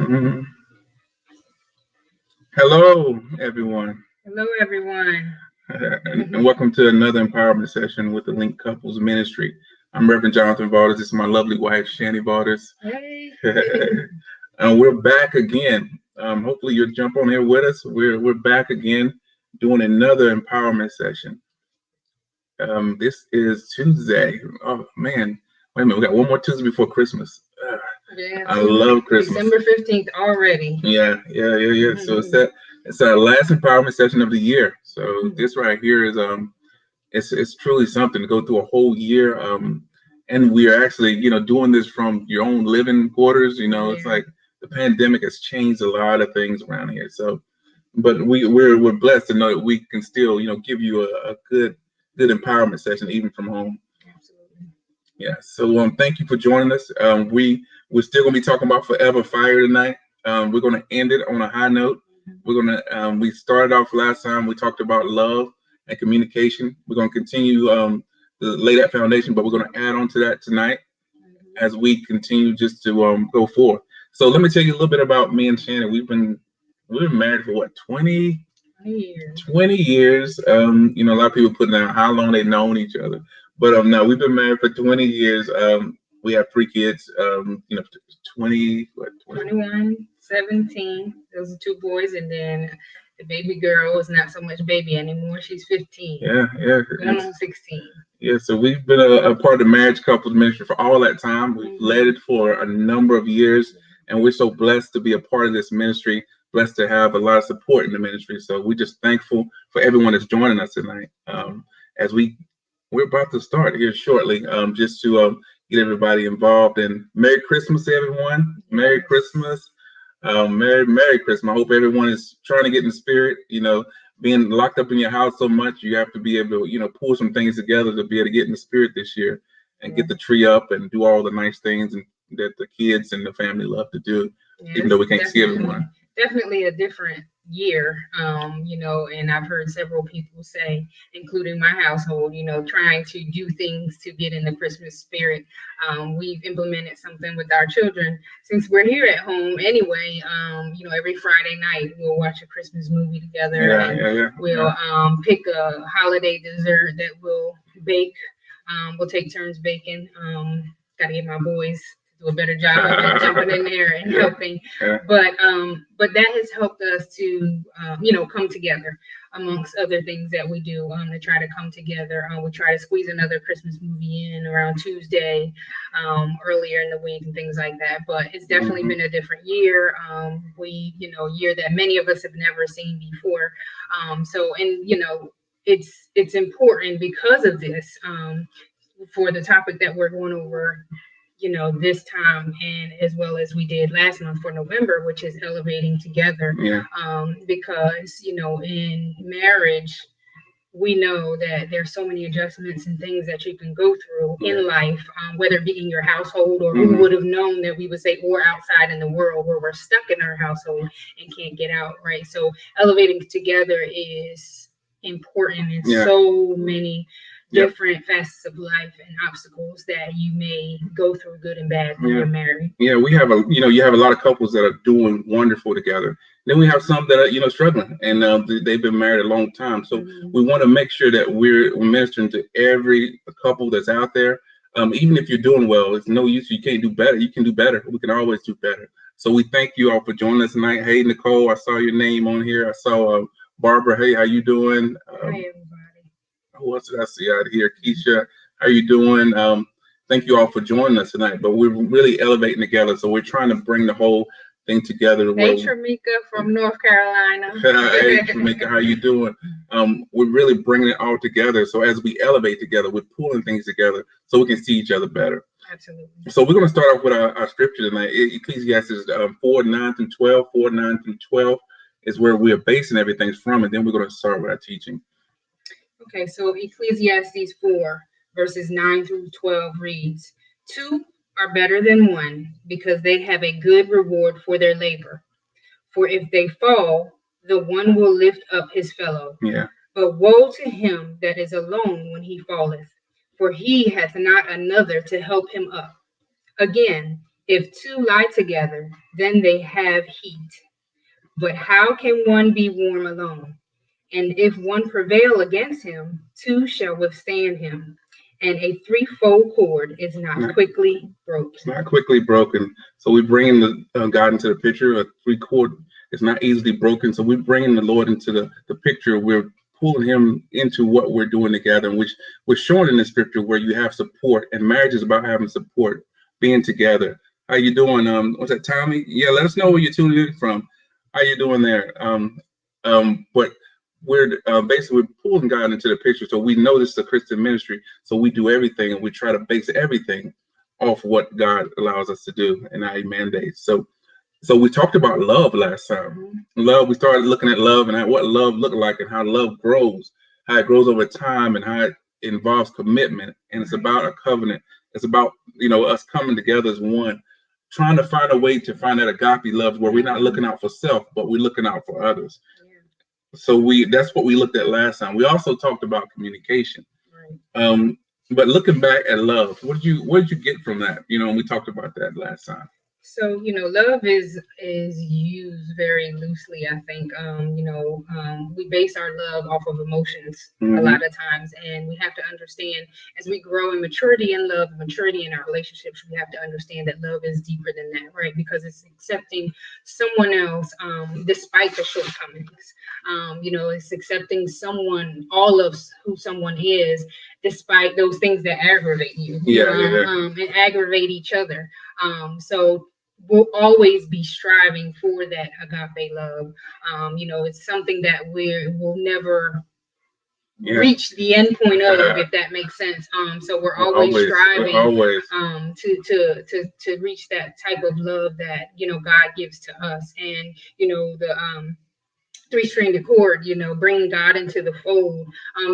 Mhm. Hello, everyone, Hello, everyone. and welcome to another empowerment session with the Link Couples Ministry. I'm Reverend Jonathan Valdez. This is my lovely wife, Shani Valdez. Hey. And we're back again. Hopefully, you'll jump on here with us. We're back again doing another empowerment session. This is Tuesday. Oh man, wait a minute. We got one more Tuesday before Christmas. Yeah, I love Christmas. December 15th already. Yeah. So it's our last empowerment session of the year. So this right here is it's truly something to go through a whole year. And we are actually doing this from your own living quarters. It's like the pandemic has changed a lot of things around here. So, but we're blessed to know that we can still give you a good empowerment session even from home. Absolutely. Yeah. So thank you for joining us. We're still gonna be talking about Forever Fire tonight. We're gonna end it on a high note. We're gonna we started off last time. We talked about love and communication. We're gonna continue to lay that foundation, but we're gonna add on to that tonight as we continue just to go forward. So let me tell you a little bit about me and Shannon. We've been married for what years. 20 years. A lot of people putting down how long they've known each other. But no, we've been married for 20 years. We have 3 kids. 21, 17. Those are 2 boys, and then the baby girl is not so much baby anymore. She's 15. Yeah. Going on 16. Yeah, so we've been a part of the marriage couples ministry for all that time. We've led it for a number of years, and we're so blessed to be a part of this ministry, blessed to have a lot of support in the ministry. So we're just thankful for everyone that's joining us tonight. As we're about to start here shortly, just to get everybody involved. And Merry Christmas, everyone! Merry Christmas, Merry Christmas! I hope everyone is trying to get in the spirit. Being locked up in your house so much, you have to be able to, pull some things together to be able to get in the spirit this year and get the tree up and do all the nice things that the kids and the family love to do, even though we can't see everyone. Definitely a different year, and I've heard several people say, including my household, trying to do things to get in the Christmas spirit. We've implemented something with our children since we're here at home anyway. Every Friday night we'll watch a Christmas movie together. We'll pick a holiday dessert that we'll bake. We'll take turns baking. Gotta get my boys do a better job of jumping in there and helping. But that has helped us to come together amongst other things that we do to try to come together. We try to squeeze another Christmas movie in around Tuesday, earlier in the week and things like that. But it's definitely been a different year. Year that many of us have never seen before. It's important because of this. For the topic that we're going over this time, and as well as we did last month for November, which is elevating together. Because in marriage we know that there's so many adjustments and things that you can go through in life, whether it be in your household or who would have known that we would say, or outside in the world where we're stuck in our household and can't get out, right? So elevating together is important in so many different facets of life and obstacles that you may go through, good and bad, when you're married. Yeah, we have you have a lot of couples that are doing wonderful together. Then we have some that are struggling, and they've been married a long time. So we want to make sure that we're ministering to every couple that's out there. Even if you're doing well, it's no use. You can't do better. You can do better. We can always do better. So we thank you all for joining us tonight. Hey, Nicole, I saw your name on here. I saw Barbara. Hey, how you doing? Hi, everybody. Who else did I see out here? Keisha, how you doing? Thank you all for joining us tonight. But we're really elevating together, so we're trying to bring the whole thing together. Hey, Tramika from North Carolina. Hey, Tramika, how you doing? We're really bringing it all together. So as we elevate together, we're pulling things together so we can see each other better. Absolutely. So we're going to start off with our scripture tonight. Ecclesiastes 4:9-12. 4:9-12 is where we're basing everything from, and then we're going to start with our teaching. Okay, so Ecclesiastes 4, verses 9-12 reads, 2 are better than 1, because they have a good reward for their labor. For if they fall, the one will lift up his fellow. But woe to him that is alone when he falleth, for he hath not another to help him up. Again, If two lie together, then they have heat. But how can one be warm alone? And if one prevail against him, two shall withstand him. And a threefold cord is not quickly broken. It's not quickly broken. So we bring in the God into the picture. A three cord is not easily broken. So we bring in the Lord into the picture. We're pulling him into what we're doing together, which we're showing in the scripture where you have support, and marriage is about having support, being together. How you doing? What's that, Tommy? Yeah, let us know where you're tuning in from. How you doing there? But we're basically we're pulling God into the picture, so we know this is a Christian ministry. So we do everything, and we try to base everything off what God allows us to do and how He mandates. So we talked about love last time. Love. We started looking at love and what love looked like, and how love grows, how it grows over time, and how it involves commitment. And it's about a covenant. It's about us coming together as one, trying to find a way to find that agape love where we're not looking out for self, but we're looking out for others. So that's what we looked at last time. We also talked about communication. Right. But looking back at love, what did you get from that? We talked about that last time. So, love is used very loosely, I think. We base our love off of emotions a lot of times, and we have to understand as we grow in maturity in love, maturity in our relationships, we have to understand that love is deeper than that, right? Because it's accepting someone else despite the shortcomings. It's accepting all of who someone is, despite those things that aggravate you, and aggravate each other. So we'll always be striving for that agape love. It's something that we'll never reach the end point of, if that makes sense. So we're always striving to reach that type of love that God gives to us, and the three-stringed cord, bringing God into the fold.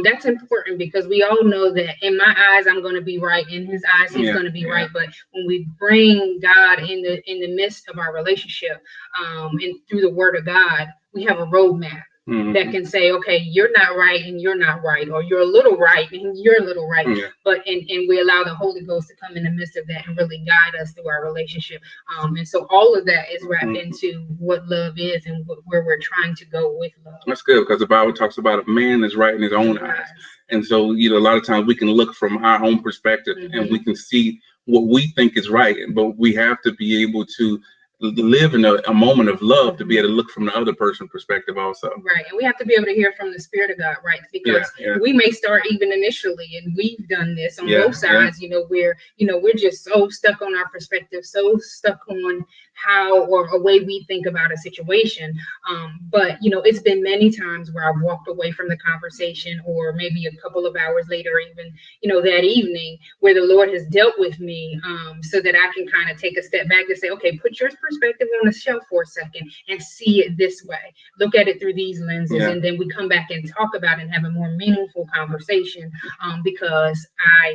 That's important because we all know that in my eyes, I'm going to be right. In his eyes, he's going to be right. But when we bring God in the midst of our relationship, and through the word of God, we have a roadmap that can say, okay, you're not right and you're not right, or you're a little right and you're a little right. But and we allow the Holy Ghost to come in the midst of that and really guide us through our relationship. And so all of that is wrapped into what love is and where we're trying to go with love. That's good, because the Bible talks about a man is right in his own eyes. And so, a lot of times we can look from our own perspective and we can see what we think is right, but we have to be able to live in a moment of love to be able to look from the other person's perspective also. Right. And we have to be able to hear from the Spirit of God, right? Because we may start even initially, and we've done this on both sides, where, we're just so stuck on our perspective, so stuck on how or a way we think about a situation. But, it's been many times where I've walked away from the conversation, or maybe a couple of hours later, even, that evening, where the Lord has dealt with me, so that I can kind of take a step back and say, okay, put your perspective on the shelf for a second and see it this way. Look at it through these lenses, and then we come back and talk about it and have a more meaningful conversation, because I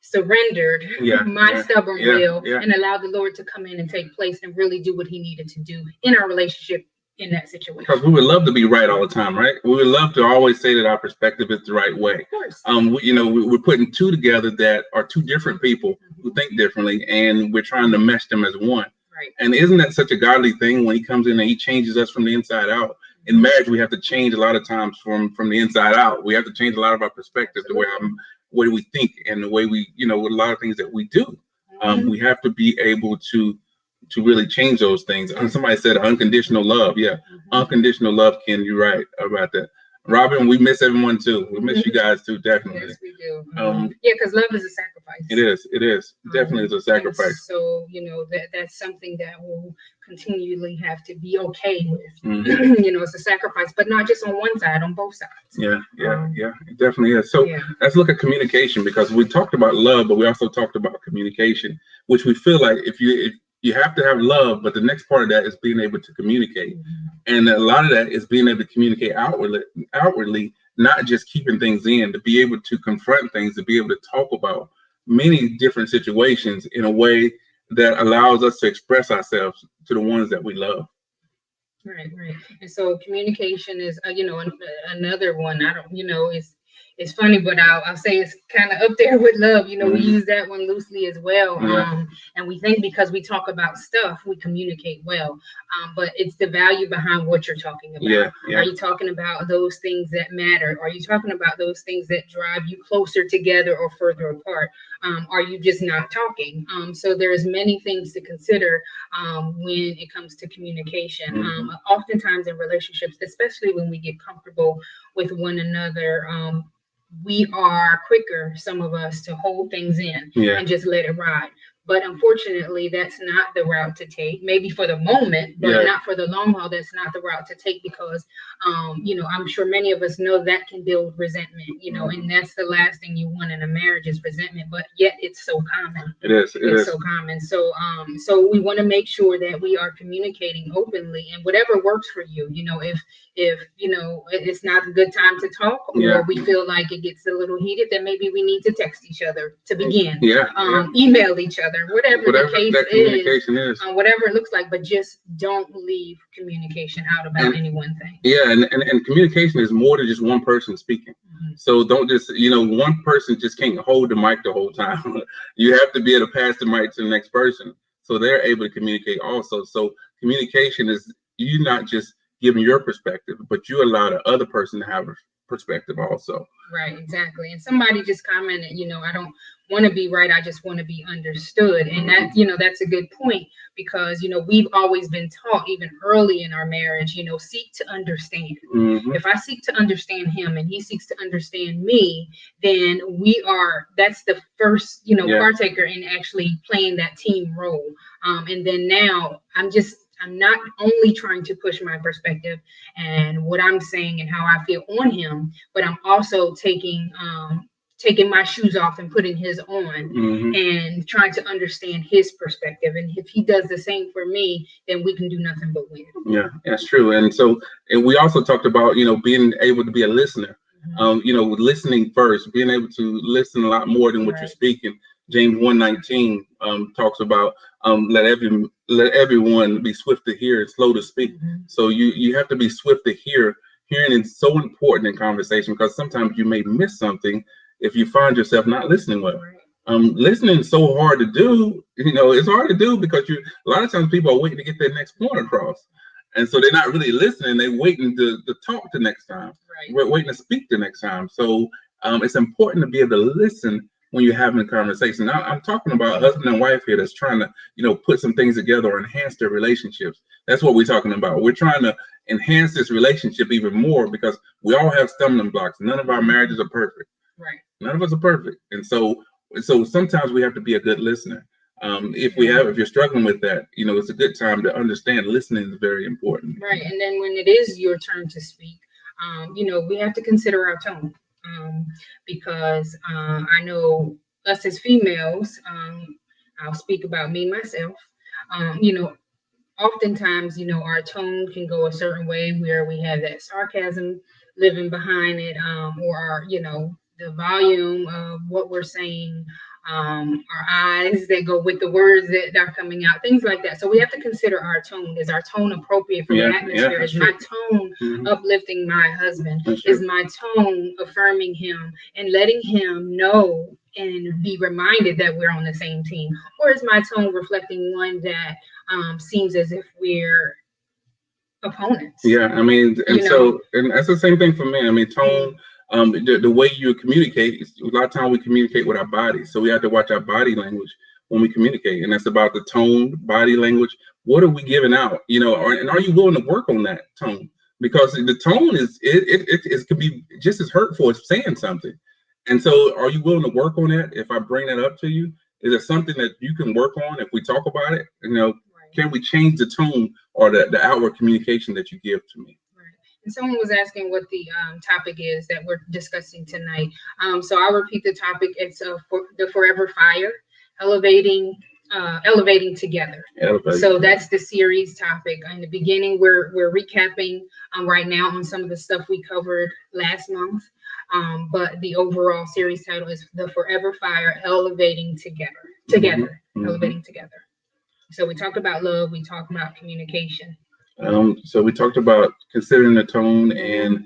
surrendered my stubborn will and allowed the Lord to come in and take place and really do what he needed to do in our relationship in that situation. Because we would love to be right all the time, right? We would love to always say that our perspective is the right way. Of course. We're putting two together that are two different people who think differently, and we're trying to mesh them as one. Right. And isn't that such a godly thing when he comes in and he changes us from the inside out? In marriage, we have to change a lot of times from the inside out. We have to change a lot of our perspective, the way we think, and the way we, a lot of things that we do. We have to be able to really change those things. And somebody said unconditional love. Unconditional love, Ken, you're right about that. Robin, we miss everyone too. We miss you guys too, definitely. Yes, we do. Because love is a sacrifice. It is. Definitely is a sacrifice. So, that's something that we'll continually have to be okay with. It's a sacrifice, but not just on one side, on both sides. It definitely is. So let's look at communication, because we talked about love, but we also talked about communication, which we feel like if you have to have love, but the next part of that is being able to communicate. And a lot of that is being able to communicate outwardly, not just keeping things in, to be able to confront things, to be able to talk about many different situations in a way that allows us to express ourselves to the ones that we love. Right. And so communication is, another one. it's funny, but I'll say it's kind of up there with love. We use that one loosely as well. And we think because we talk about stuff, we communicate well. But it's the value behind what you're talking about. Are you talking about those things that matter? Are you talking about those things that drive you closer together or further apart? Are you just not talking? So there's many things to consider when it comes to communication. Oftentimes in relationships, especially when we get comfortable with one another, we are quicker, some of us, to hold things in and just let it ride. But unfortunately, that's not the route to take. Maybe for the moment, but not for the long haul. That's not the route to take because, I'm sure many of us know that can build resentment, and that's the last thing you want in a marriage is resentment. But yet it's so common. It's so common. So we want to make sure that we are communicating openly and whatever works for you. If it's not a good time to talk, or we feel like it gets a little heated, then maybe we need to text each other to begin. Email each other. Whatever the case is, whatever it looks like, but just don't leave communication out about any one thing. And communication is more than just one person speaking. So don't just, one person just can't hold the mic the whole time. You have to be able to pass the mic to the next person so they're able to communicate also. So communication is you not just giving your perspective, but you allow the other person to have a perspective also. Right, exactly. And somebody just commented, I don't want to be right, I just want to be understood. And that, that's a good point because, we've always been taught even early in our marriage, seek to understand. If I seek to understand him and he seeks to understand me, then that's the first, partaker in actually playing that team role. And then now I'm not only trying to push my perspective and what I'm saying and how I feel on him, but I'm also taking my shoes off and putting his on and trying to understand his perspective. And if he does the same for me, then we can do nothing but win. Yeah, that's true. And we also talked about, being able to be a listener, listening first, being able to listen a lot more than what you're speaking. James 1:19 talks about let everyone be swift to hear and slow to speak. So you have to be swift to hear. Hearing is so important in conversation because sometimes you may miss something if you find yourself not listening well. Listening is so hard to do. It's hard to do because a lot of times people are waiting to get their next point across. And so they're not really listening. They're waiting to talk the next time. We're waiting to speak the next time. So it's important to be able to listen when you're having a conversation. Now, I'm talking about a husband and wife here that's trying to, put some things together or enhance their relationships. That's what we're talking about. We're trying to enhance this relationship even more because we all have stumbling blocks. None of our marriages are perfect. None of us are perfect. And so sometimes we have to be a good listener. If you're struggling with that, it's a good time to understand listening is very important. Right. And then when it is your turn to speak, we have to consider our tone. Because I know us as females, I'll speak about me myself, oftentimes, our tone can go a certain way where we have that sarcasm living behind it, or, the volume of what we're saying, our eyes that go with the words that are coming out, things like that. So we have to consider our tone. Is our tone appropriate for the atmosphere? Is my tone uplifting my husband? Is my tone affirming him and letting him know and be reminded that we're on the same team? Or is my tone reflecting one that seems as if we're opponents? And that's the same thing for me. Tone, the way you communicate, a lot of times we communicate with our bodies. So we have to watch our body language when we communicate. And that's about the tone, body language. What are we giving out? And are you willing to work on that tone? Because the tone it could be just as hurtful as saying something. And so are you willing to work on that? If I bring that up to you, is it something that you can work on if we talk about it? Can we change the tone or the outward communication that you give to me? Right. And someone was asking what the topic is that we're discussing tonight. So I'll repeat the topic. It's the Forever Fire, elevating together. So that's the series topic. In the beginning, we're recapping right now on some of the stuff we covered last month. But the overall series title is The Forever Fire, Elevating Together. Elevating together. So we talked about love, we talked about communication. So we talked about considering the tone and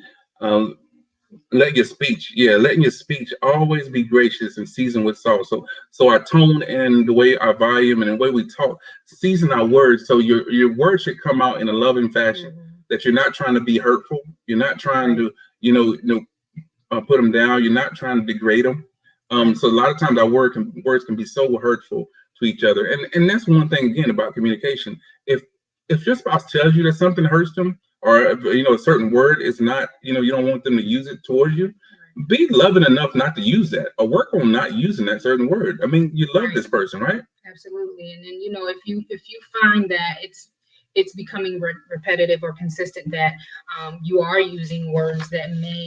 Let your speech, letting your speech always be gracious and seasoned with salt. So our tone and the way our volume and the way we talk, season our words. So your words should come out in a loving fashion. That you're not trying to be hurtful. You're not trying to, put them down. You're not trying to degrade them. So a lot of times our words can be so hurtful to each other. And that's one thing again about communication. If your spouse tells you that something hurts them, or a certain word is not, you don't want them to use it towards you, be loving enough not to use that, or work on not using that certain word. I mean, you love this person, right? Absolutely. And then if you find that it's becoming repetitive or consistent, that you are using words that may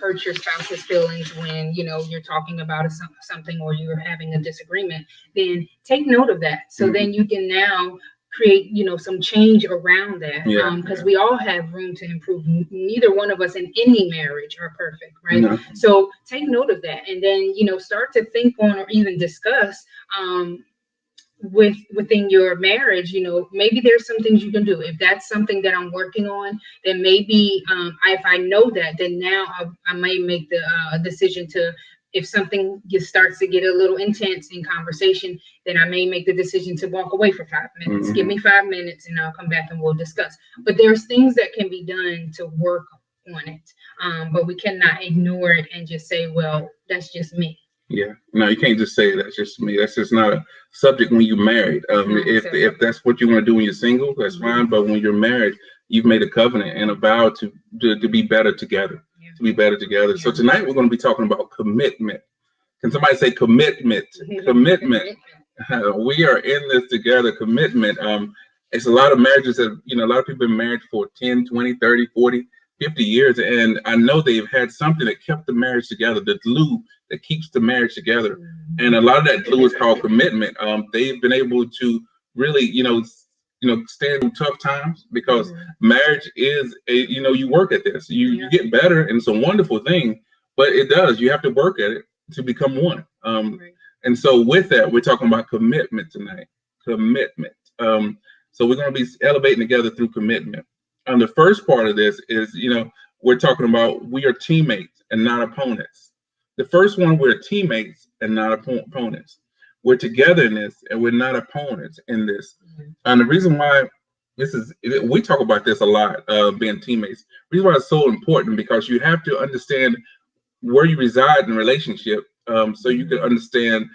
hurt your spouse's feelings when you're talking about something, or you're having a disagreement, then take note of that. So then you can now create some change around that, because we all have room to improve. Neither one of us in any marriage are perfect, right? No. So take note of that, and then start to think on, or even discuss within your marriage, maybe there's some things you can do. If that's something that I'm working on, then maybe if I know that, then now I may make the decision to, if something starts to get a little intense in conversation, then I may make the decision to walk away for 5 minutes. Give me 5 minutes and I'll come back and we'll discuss. But there's things that can be done to work on it, but we cannot ignore it and just say, well, that's just me. Yeah, no, you can't just say that's just me. That's just not a subject when you're married. If that's what you want to do when you're single, that's fine. But when you're married, you've made a covenant and a vow to be better together. To be better together. So tonight we're going to be talking about commitment. Can somebody say commitment? Commitment. We are in this together. Commitment. It's a lot of marriages that, a lot of people have been married for 10, 20, 30, 40, 50 years. And I know they've had something that kept the marriage together, the glue that keeps the marriage together. And a lot of that glue is called commitment. They've been able to really, stand through tough times, because marriage is you work at this, you get better, and it's a wonderful thing, but it does, you have to work at it to become one. And so with that, we're talking about commitment tonight. Commitment. So we're going to be elevating together through commitment. The first part of this is, we're talking about we are teammates and not opponents. The first one, we're teammates and not opponents. We're together in this, and we're not opponents in this. And the reason why we talk about this a lot, being teammates. The reason why it's so important, because you have to understand where you reside in a relationship, so you can understand,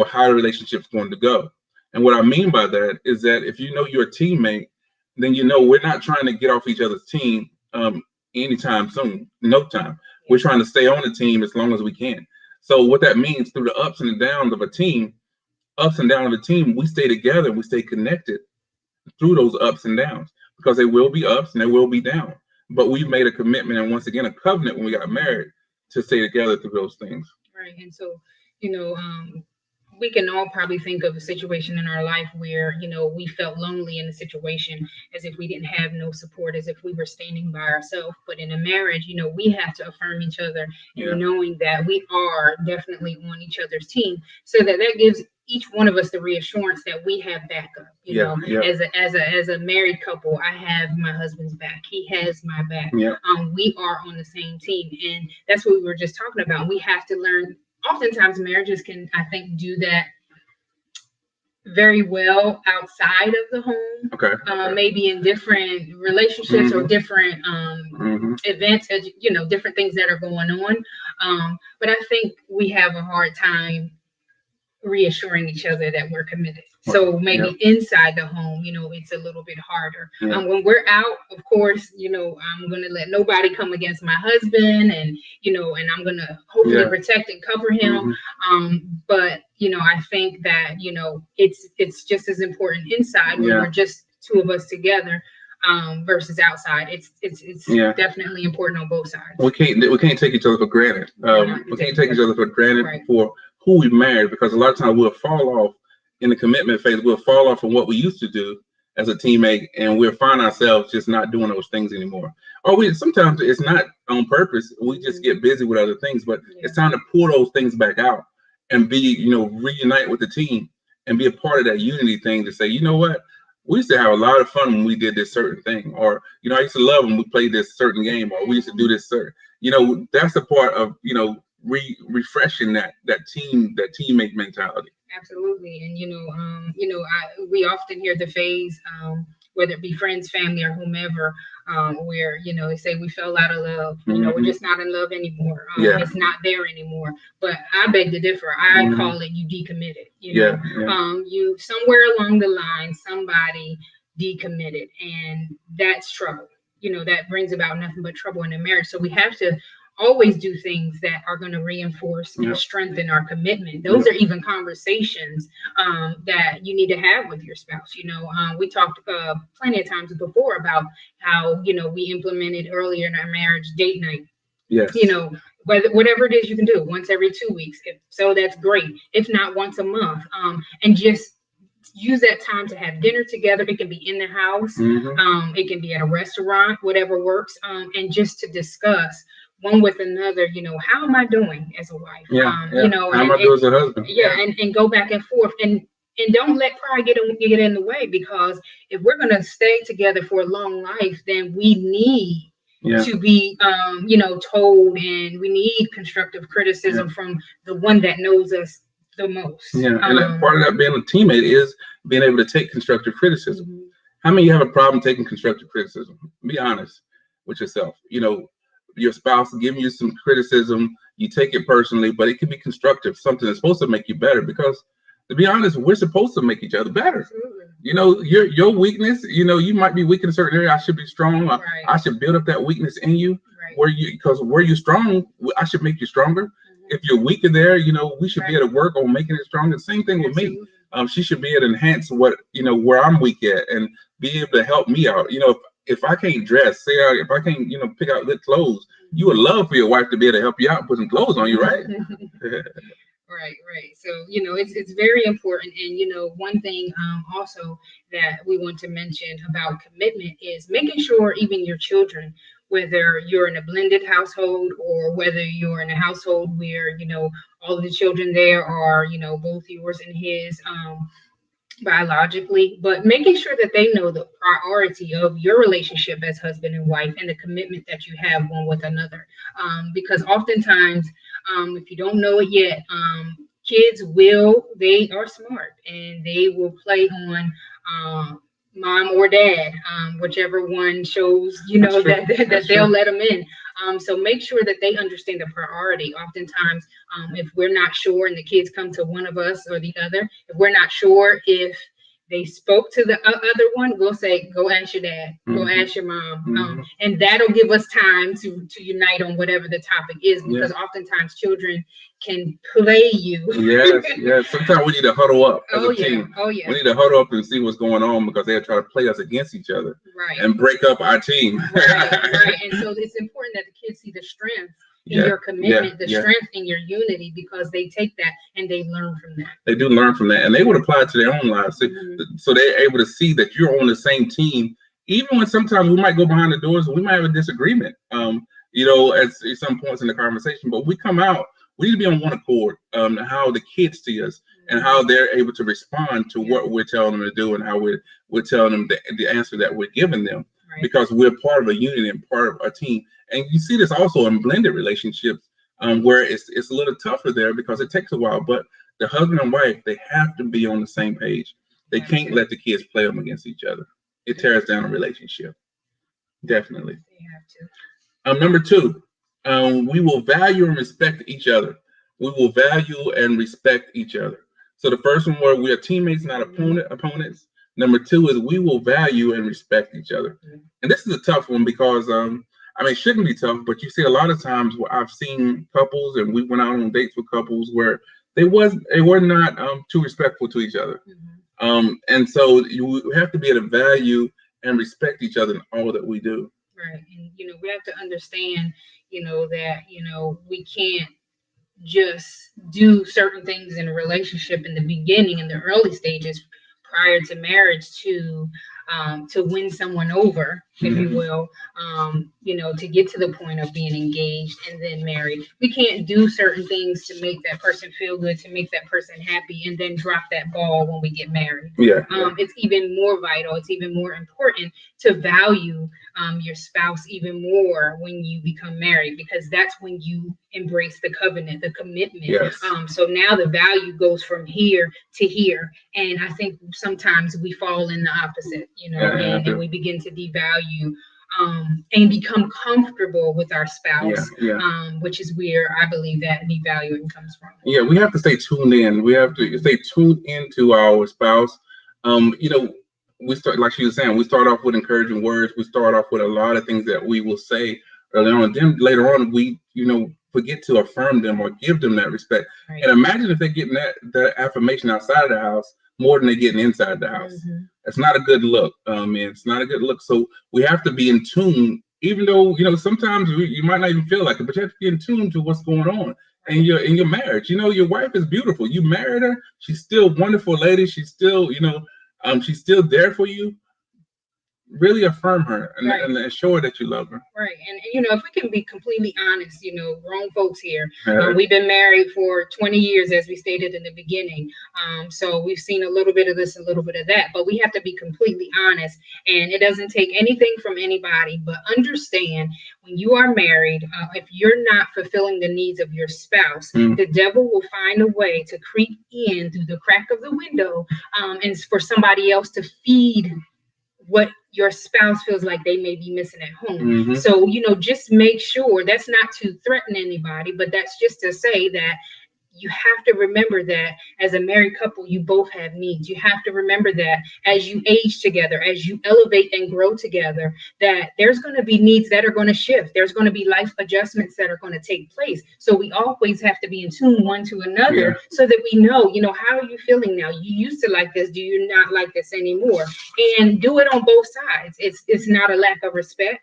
how the relationship's going to go. And what I mean by that is that if you're a teammate, then we're not trying to get off each other's team anytime soon. No time. We're trying to stay on the team as long as we can. So what that means, through the ups and downs of a team, we stay together, we stay connected through those ups and downs, because there will be ups and there will be downs. But we've made a commitment, and once again, a covenant when we got married, to stay together through those things. Right. And so, we can all probably think of a situation in our life where, we felt lonely in a situation, as if we didn't have no support, as if we were standing by ourselves. But in a marriage, we have to affirm each other, and knowing that we are definitely on each other's team, so that gives each one of us the reassurance that we have backup. As a married couple, I have my husband's back. He has my back. We are on the same team, and that's what we were just talking about. We have to learn. Oftentimes marriages can, I think, do that very well outside of the home. Maybe in different relationships or different events, different things that are going on. But I think we have a hard time reassuring each other that we're committed. So maybe inside the home, it's a little bit harder. When we're out, of course, I'm going to let nobody come against my husband, and and I'm going to hopefully protect and cover him. But I think that it's just as important inside, when we're just two of us together, versus outside. It's definitely important on both sides. We can't take each other for granted. We can't take each other for granted for who we married, because a lot of times we'll fall off in the commitment phase. We'll fall off from what we used to do as a teammate, and we'll find ourselves just not doing those things anymore. Or sometimes it's not on purpose. We just get busy with other things, but it's time to pull those things back out and be, reunite with the team and be a part of that unity thing, to say, you know what? we used to have a lot of fun when we did this certain thing, or I used to love when we played this certain game, or we used to do this certain. That's a part of refreshing that teammate mentality. Absolutely. And we often hear the phrase, whether it be friends, family, or whomever, where they say we fell out of love. We're just not in love anymore. It's not there anymore. But I beg to differ. I call it you decommitted. You somewhere along the line, somebody decommitted, and that's trouble. That brings about nothing but trouble in a marriage. So we have to always do things that are going to reinforce and strengthen our commitment. Those are even conversations that you need to have with your spouse. We talked plenty of times before about how we implemented earlier in our marriage date night. Yes. Whatever it is you can do once every 2 weeks. If so, that's great. If not, once a month. And just use that time to have dinner together. It can be in the house. It can be at a restaurant, whatever works. And just to discuss one with another, how am I doing as a wife? How am I doing as a husband? And go back and forth, and don't let pride get in the way, because if we're going to stay together for a long life, then we need to be told, and we need constructive criticism from the one that knows us the most. And that part of that being a teammate is being able to take constructive criticism. How many of you have a problem taking constructive criticism? Be honest with yourself. Your spouse giving you some criticism, you take it personally, but it can be constructive, something that's supposed to make you better, because to be honest, we're supposed to make each other better. Your weakness, you might be weak in a certain area. I should be strong. I should build up that weakness in you. Because where you're strong, I should make you stronger. If you're weaker there, we should be able to work on making it stronger. Same thing with me. She should be able to enhance what, where I'm weak at, and be able to help me out. If I can't dress, if I can't, pick out good clothes, you would love for your wife to be able to help you out and put some clothes on you, right? Right. So, it's very important. And, one thing also that we want to mention about commitment is making sure even your children, whether you're in a blended household or whether you're in a household where, all of the children there are, both yours and his, biologically, but making sure that they know the priority of your relationship as husband and wife and the commitment that you have one with another. Because oftentimes, if you don't know it yet, kids they are smart, and they will play on mom or dad, whichever one shows, that they'll let them in. So make sure that they understand the priority. Oftentimes, if we're not sure, and the kids come to one of us or the other, if we're not sure if they spoke to the other one, we'll say, go ask your dad, go ask your mom. And that'll give us time to unite on whatever the topic is, because oftentimes children can play you. Yes. Sometimes we need to huddle up as a team. We need to huddle up and see what's going on, because they'll try to play us against each other and break up our team. Right. And so it's important that the kids see the strength in your commitment, the strength in your unity, because they take that and they learn from that. They do learn from that, and they would apply it to their own lives. So they're able to see that you're on the same team, even when sometimes we might go behind the doors and we might have a disagreement, at some points in the conversation, but we come out, we need to be on one accord, how the kids see us and how they're able to respond to what we're telling them to do, and how we're telling them the answer that we're giving them, because we're part of a unit and part of a team. And you see this also in blended relationships, where it's a little tougher there because it takes a while, but the husband and wife, they have to be on the same page. They can't let the kids play them against each other. It tears down a relationship. Definitely. They have to. Number 2, we will value and respect each other. We will value and respect each other. So the first one, where we are teammates, not opponents. Number 2 is we will value and respect each other. And this is a tough one, because it shouldn't be tough, but you see a lot of times where I've seen couples, and we went out on dates with couples where they were not too respectful to each other. And so you have to be able to value and respect each other in all that we do. Right. And, we have to understand, that, we can't just do certain things in a relationship in the beginning, in the early stages prior to marriage, to to win someone over, if you will, to get to the point of being engaged and then married. We can't do certain things to make that person feel good, to make that person happy, and then drop that ball when we get married. It's even more vital. It's even more important to value your spouse even more when you become married, because that's when you embrace the covenant, the commitment. So now the value goes from here to here. And I think sometimes we fall in the opposite, and we begin to devalue and become comfortable with our spouse, which is where I believe that devaluing comes from. We have to stay tuned in. We have to stay tuned into our spouse. We start, like she was saying, we start off with encouraging words. We start off with a lot of things that we will say early on. Then later on, we, forget to affirm them or give them that respect. Right. And imagine if they're getting that affirmation outside of the house more than they're getting inside the house. It's not a good look. It's not a good look. So we have to be in tune, even though, sometimes you might not even feel like it, but you have to be in tune to what's going on in your marriage. Your wife is beautiful. You married her. She's still a wonderful lady. She's still, she's still there for you. Really affirm her and show her that you love her. Right. And, if we can be completely honest, grown folks here, we've been married for 20 years, as we stated in the beginning. So we've seen a little bit of this, a little bit of that, but we have to be completely honest. And it doesn't take anything from anybody, but understand when you are married, if you're not fulfilling the needs of your spouse, the devil will find a way to creep in through the crack of the window and for somebody else to feed what your spouse feels like they may be missing at home. So, just make sure, that's not to threaten anybody, but that's just to say that you have to remember that as a married couple, you both have needs. You have to remember that as you age together, as you elevate and grow together, that there's going to be needs that are going to shift. There's going to be life adjustments that are going to take place. So we always have to be in tune one to another so that we know, how are you feeling now? You used to like this. Do you not like this anymore? And do it on both sides. It's not a lack of respect.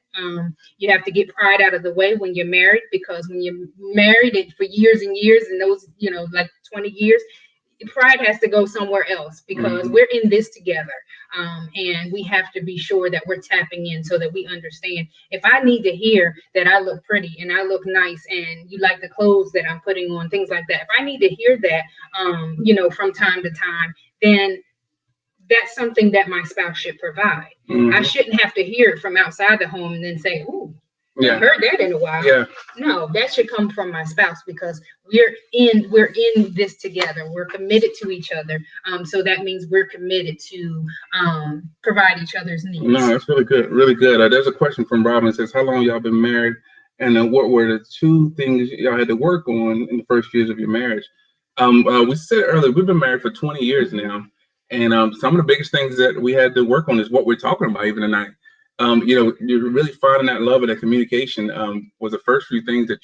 You have to get pride out of the way when you're married, because when you're married for years and years, and those, like 20 years, pride has to go somewhere else, because we're in this together. And we have to be sure that we're tapping in so that we understand. If I need to hear that I look pretty and I look nice and you like the clothes that I'm putting on, things like that, if I need to hear that, from time to time, then that's something that my spouse should provide. I shouldn't have to hear it from outside the home and then say, ooh, I heard that in a while. No, that should come from my spouse, because we're in this together. We're committed to each other. So that means we're committed to provide each other's needs. No, that's really good. Really good. There's a question from Robin. It says, how long y'all been married? And what were the two things y'all had to work on in the first years of your marriage? We said earlier, we've been married for 20 years now. And some of the biggest things that we had to work on is what we're talking about even tonight. You're really finding that love and that communication was the first few things that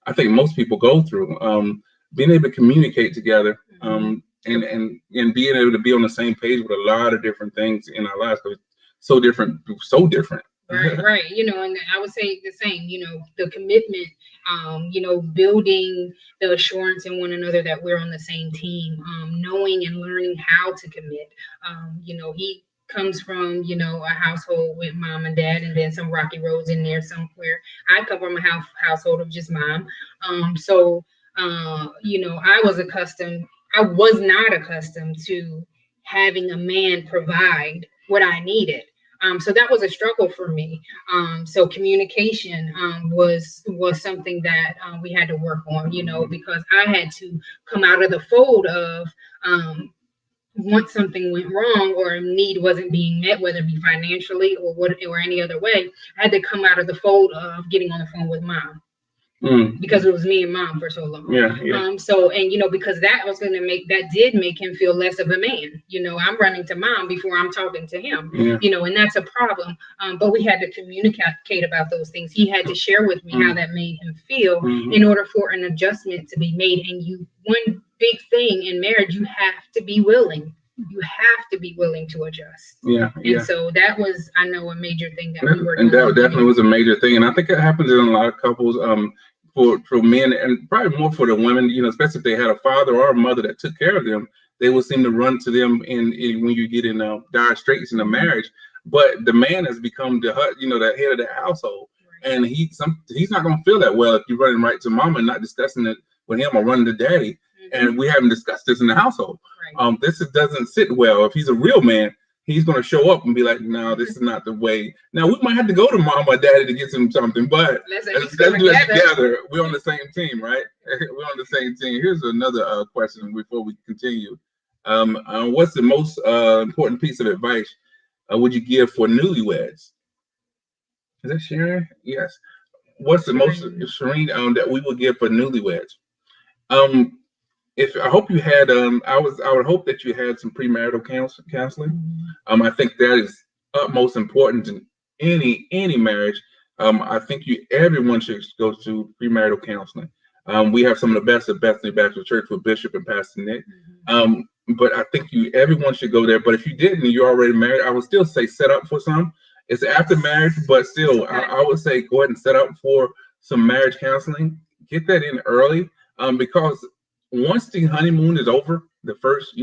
I think most people go through. Being able to communicate together and being able to be on the same page with a lot of different things in our lives. So different. Right. And I would say the same, the commitment, building the assurance in one another that we're on the same team, knowing and learning how to commit. He comes from, a household with mom and dad, and then some rocky roads in there somewhere. I come from a household of just mom. I was not accustomed to having a man provide what I needed. So that was a struggle for me. So communication was something that we had to work on, because I had to come out of the fold of once something went wrong or a need wasn't being met, whether it be financially or any other way, I had to come out of the fold of getting on the phone with mom. Because it was me and mom for so long. Because that did make him feel less of a man. I'm running to mom before I'm talking to him. And that's a problem. But we had to communicate about those things. He had to share with me how that made him feel in order for an adjustment to be made. And one big thing in marriage, you have to be willing. You have to be willing to adjust. And so that was, I know, a major thing that we were doing. And that definitely was a major thing. And I think it happens in a lot of couples, for men, and probably more for the women, especially if they had a father or a mother that took care of them, they will seem to run to them when you get in dire straits in a marriage. but the man has become the head of that household, and he's not going to feel that well if you're running right to mama and not discussing it with him or running to daddy, and we haven't discussed this in the household. This doesn't sit well. If he's a real man, he's going to show up and be like, no, this is not the way. Now, we might have to go to mama or daddy to get some something, but let's do it together. We're on the same team, right? We're on the same team. Here's another question before we continue. What's the most important piece of advice would you give for newlyweds? Is that Sharon? Yes. What's the most, Shireen, that we would give for newlyweds? I hope you had I would hope that you had some premarital counseling. I think that is utmost important in any marriage. I think everyone should go to premarital counseling. We have some of the best at Bethany Baptist Church with Bishop and Pastor Nick. But I think everyone should go there. But if you didn't, you're already married, I would still say set up for some. It's after marriage, but still, I would say go ahead and set up for some marriage counseling. Get that in early, because once the honeymoon is over, the first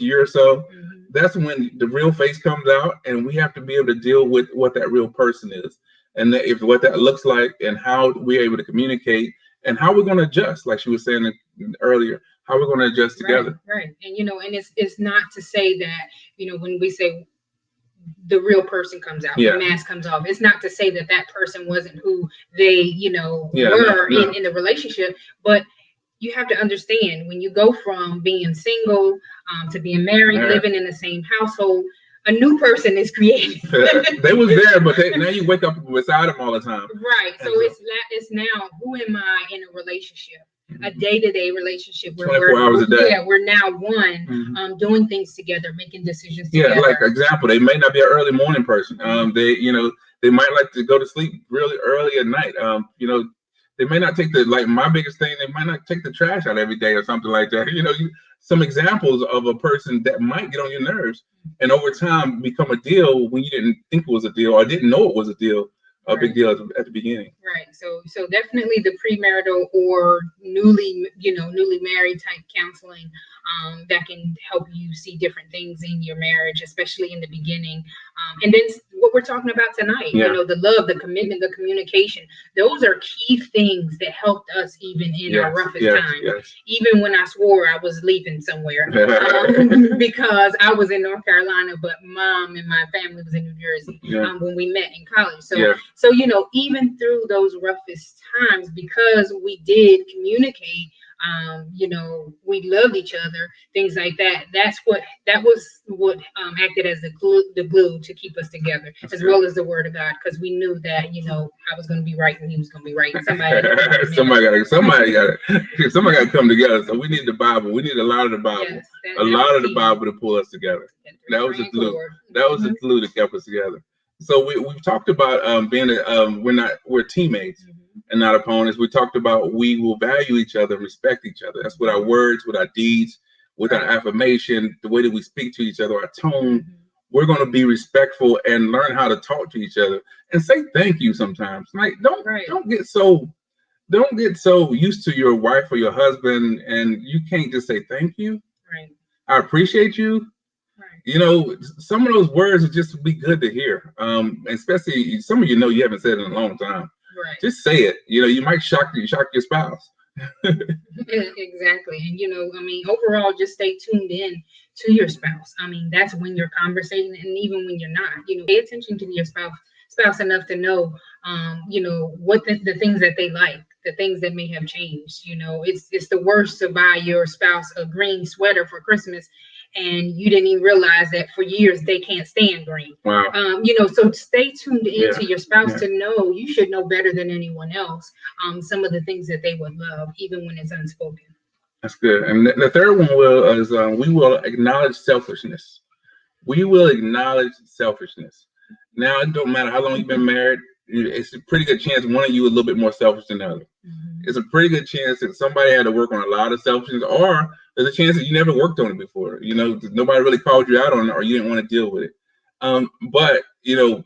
year or so, that's when the real face comes out, and we have to be able to deal with what that real person is, and if what that looks like, and how we're able to communicate, and how we're going to adjust, like she was saying earlier, how we're going to adjust together. Right. And and it's not to say that when we say the real person comes out, the mask comes off, it's not to say that person wasn't who they were in the relationship, but you have to understand, when you go from being single to being married, living in the same household, a new person is created. They was there, but now you wake up beside them all the time. Right. So it's now, who am I in a relationship? A day-to-day relationship where 24 hours a day. We're now one, doing things together, making decisions together. Yeah, like example, they may not be an early morning person. They might like to go to sleep really early at night. They may not take my biggest thing, they might not take the trash out every day or something like that. Some examples of a person that might get on your nerves and over time become a deal when you didn't think it was a deal or didn't know it was a deal. Big deal at the beginning. Right. So definitely the premarital or newly married type counseling that can help you see different things in your marriage, especially in the beginning. And then what we're talking about tonight, the love, the commitment, the communication, those are key things that helped us even in our roughest time. Yes. Even when I swore I was leaving somewhere because I was in North Carolina, but mom and my family was in New Jersey when we met in college. So, even through those roughest times, because we did communicate, we loved each other, things like that. That was what acted as the glue to keep us together, well as the word of God, because we knew that, I was going to be right and he was going to be right. Somebody got to come together. So we need the Bible. We need a lot of the Bible. Yes, the Bible to pull us together. That was the glue. That was the glue that kept us together. So we've talked about we're teammates and not opponents. We talked about we will value each other, respect each other. That's with our words, with our deeds, with our affirmation, the way that we speak to each other, our tone. We're going to be respectful and learn how to talk to each other and say thank you sometimes. Like don't get so used to your wife or your husband and you can't just say thank you. Right. I appreciate you. Some of those words would just be good to hear. Especially some of you haven't said it in a long time. Right. Just say it. You might shock your spouse. Exactly. And overall, just stay tuned in to your spouse. That's when you're conversating, and even when you're not, pay attention to your spouse enough to know, what the things that they like, the things that may have changed. It's the worst to buy your spouse a green sweater for Christmas, and you didn't even realize that for years they can't stand green. Wow. So stay tuned into your spouse to know, you should know better than anyone else, some of the things that they would love, even when it's unspoken. That's good. And the third one is we will acknowledge selfishness. We will acknowledge selfishness. Now, it don't matter how long you've been married. It's a pretty good chance one of you is a little bit more selfish than the other. It's a pretty good chance that somebody had to work on a lot of selfishness, or there's a chance that you never worked on it before. Nobody really called you out on it, or you didn't want to deal with it. But a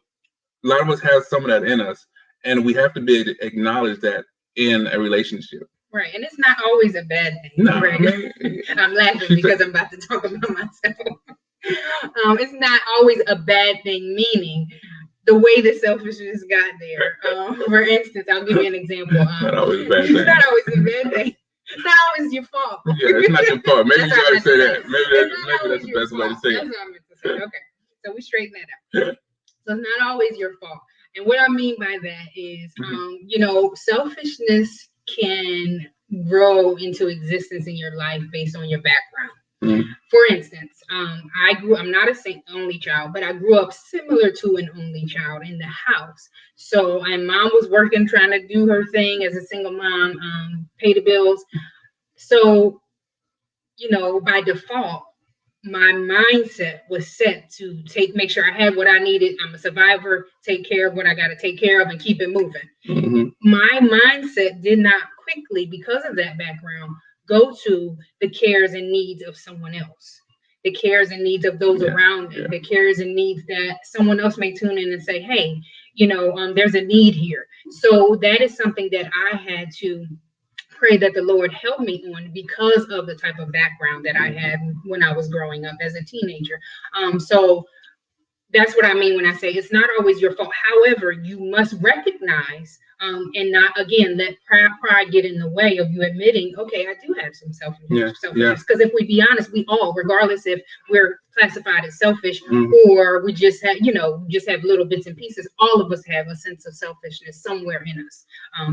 lot of us have some of that in us, and we have to be able to acknowledge that in a relationship. Right, and it's not always a bad thing. No, right? I'm laughing because I'm about to talk about myself. It's not always a bad thing, meaning the way the selfishness got there. For instance, I'll give you an example. Not always a bad thing. It's not always a bad thing. It's not always your fault. Yeah, it's not your fault. Maybe you That's what I gotta meant to say say. that. Maybe that's the your best way to fault. say That's it. what I meant to say. Okay, so we straighten that out. So it's not always your fault. And what I mean by that is, selfishness can grow into existence in your life based on your background. For instance, I'm not only child, but I grew up similar to an only child in the house. So my mom was working, trying to do her thing as a single mom, pay the bills. So, by default, my mindset was set to make sure I had what I needed. I'm a survivor, take care of what I got to take care of and keep it moving. My mindset did not quickly, because of that background, go to the cares and needs of someone else, the cares and needs of those around me, the cares and needs that someone else may tune in and say, hey, there's a need here. So that is something that I had to pray that the Lord help me on because of the type of background that I had when I was growing up as a teenager. So that's what I mean when I say it's not always your fault. However, you must recognize and not, again, let pride get in the way of you admitting, okay, I do have some selfishness. Because if we be honest, we all, regardless if we're classified as selfish or we just have little bits and pieces, all of us have a sense of selfishness somewhere in us.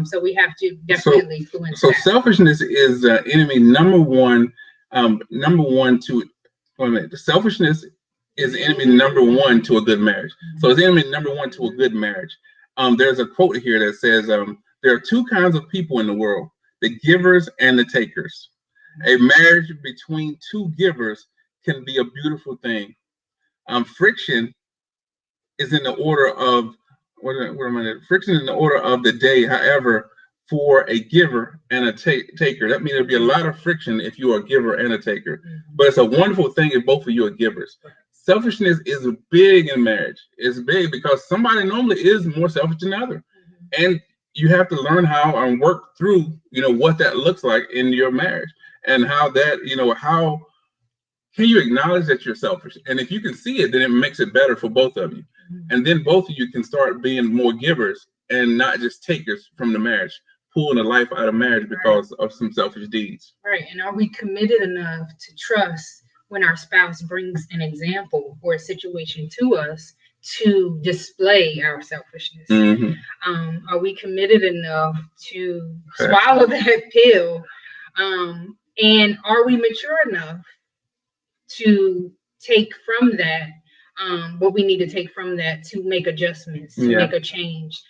So we have to definitely influence that. Selfishness is enemy number one to, selfishness is enemy number one to a good marriage. So it's enemy number one to a good marriage. There's a quote here that says, there are two kinds of people in the world, the givers and the takers. A marriage between two givers can be a beautiful thing. Friction is in the order of, friction is in the order of the day. However, for a giver and a taker, that means there'll be a lot of friction if you are a giver and a taker. But it's a wonderful thing if both of you are givers. Selfishness is big in marriage. It's big because somebody normally is more selfish than the other. And you have to learn how and work through, what that looks like in your marriage and how that, how can you acknowledge that you're selfish? And if you can see it, then it makes it better for both of you. And then both of you can start being more givers and not just takers from the marriage, pulling the life out of marriage because of some selfish deeds. Right. And are we committed enough to trust when our spouse brings an example or a situation to us to display our selfishness? Are we committed enough to swallow that pill? And are we mature enough to take from that what we need to take from that to make adjustments, to make a change?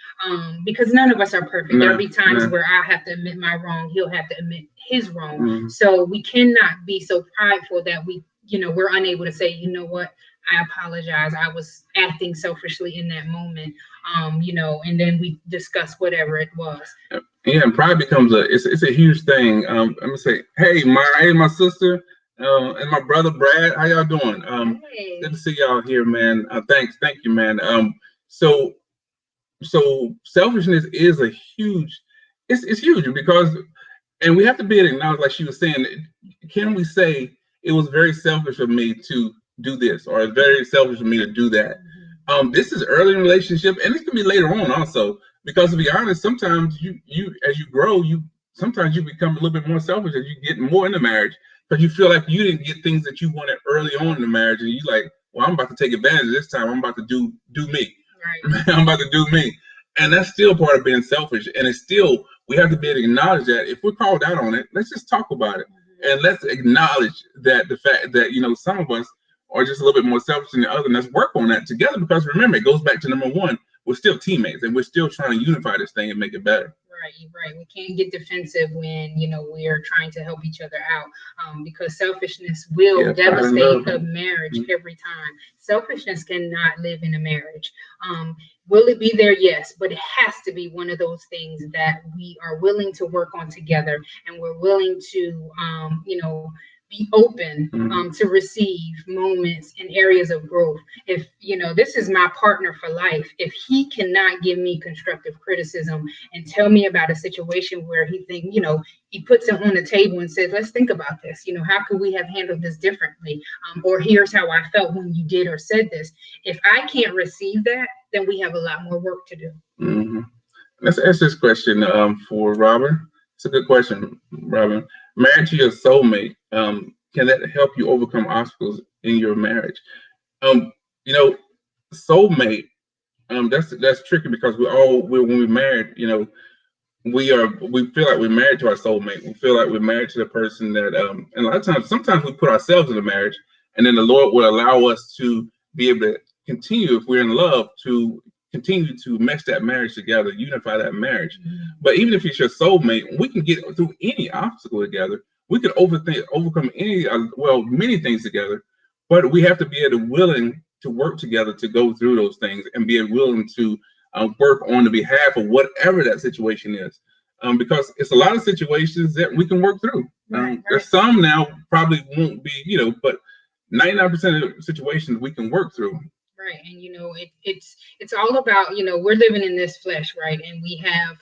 Because none of us are perfect. There'll be times where I have to admit my wrong, he'll have to admit his wrong. So we cannot be so prideful that we're unable to say, you know what, I apologize, I was acting selfishly in that moment, and then we discuss whatever it was. Yeah, and pride becomes it's a huge thing. I'm gonna say, hey, my sister, and my brother Brad, how y'all doing? Hey. Good to see y'all here, man. Thank you, man. So selfishness is it's huge because, and we have to be acknowledged, like she was saying, can we say it was very selfish of me to do this, or it's very selfish of me to do that? This is early in a relationship, and it can be later on also, because to be honest, sometimes you as you grow, sometimes you become a little bit more selfish as you get more into marriage, because you feel like you didn't get things that you wanted early on in the marriage, and you like, well, I'm about to take advantage of this time. I'm about to do me. Right. I'm about to do me. And that's still part of being selfish. And it's still, we have to be able to acknowledge that if we're called out on it, let's just talk about it. And let's acknowledge that the fact that, some of us are just a little bit more selfish than the other. And let's work on that together, because remember, it goes back to number one, we're still teammates and we're still trying to unify this thing and make it better. Right. We can't get defensive when, we're trying to help each other out, because selfishness will devastate a marriage every time. Selfishness cannot live in a marriage. Will it be there? Yes, but it has to be one of those things that we are willing to work on together, and we're willing to, be open to receive moments and areas of growth. If, this is my partner for life, if he cannot give me constructive criticism and tell me about a situation where he he puts it on the table and says, let's think about this, how could we have handled this differently? Or here's how I felt when you did or said this. If I can't receive that, then we have a lot more work to do. Mm-hmm. Let's ask this question for Robin. It's a good question, Robin. Married to your soulmate, can that help you overcome obstacles in your marriage? Soulmate, that's tricky because when we're married, we feel like we're married to our soulmate. We feel like we're married to the person that, and a lot of times, sometimes we put ourselves in a marriage, and then the Lord will allow us to be able to continue, if we're in love, to continue to mesh that marriage together, unify that marriage. But even if it's your soulmate, we can get through any obstacle together. We can overcome many things together, but we have to be willing to work together to go through those things and be willing to work on the behalf of whatever that situation is. Because it's a lot of situations that we can work through. Right. There's some now probably won't be, but 99% of the situations we can work through. Right. And it's all about, we're living in this flesh, right? And we have